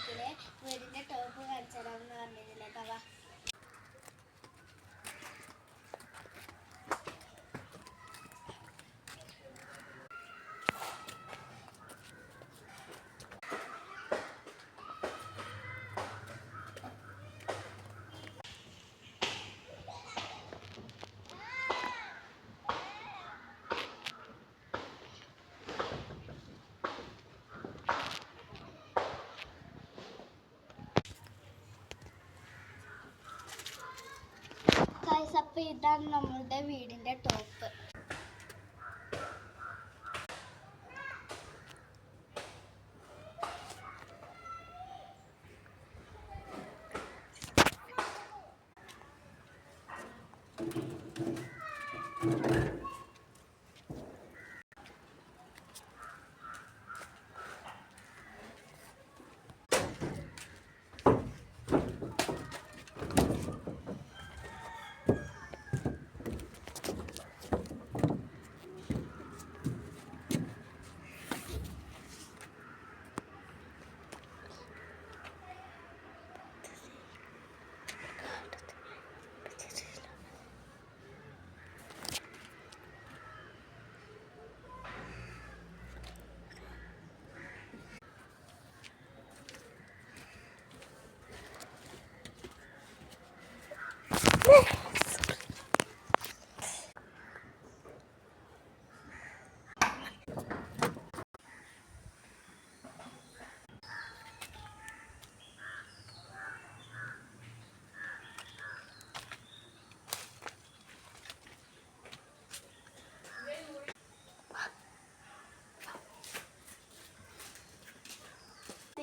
വ്ളോഗിലെ വീടിൻ്റെ ടോപ്പ് കാണിച്ചു തരാമെന്ന് പറഞ്ഞിരുന്നില്ലേ തവ. അപ്പോൾ ഇതാണ് നമ്മളുടെ വീടിൻ്റെ ടോപ്പ്.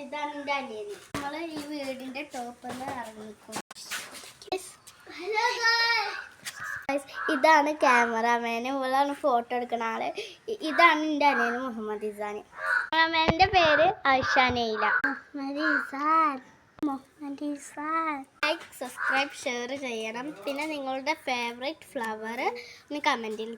ഇതാണ് എൻ്റെ അനിയന്. നമ്മൾ ഈ വീടിൻ്റെ ടോപ്പിന്ന് ഇറങ്ങിക്കും. ഇതാണ് ക്യാമറാമാൻ, ഇവളാണ് ഫോട്ടോ എടുക്കുന്ന ആള്. ഇതാണ് എൻ്റെ അനിയന് മുഹമ്മദ് ഇസാൻ. ക്യാമറാമാൻ്റെ പേര് ആയിഷാനയില. ലൈക്ക്, സബ്സ്ക്രൈബ്, ഷെയർ ചെയ്യണം. പിന്നെ നിങ്ങളുടെ ഫേവറേറ്റ് ഫ്ലവർ ഒന്ന് കമൻറ്റിൽ.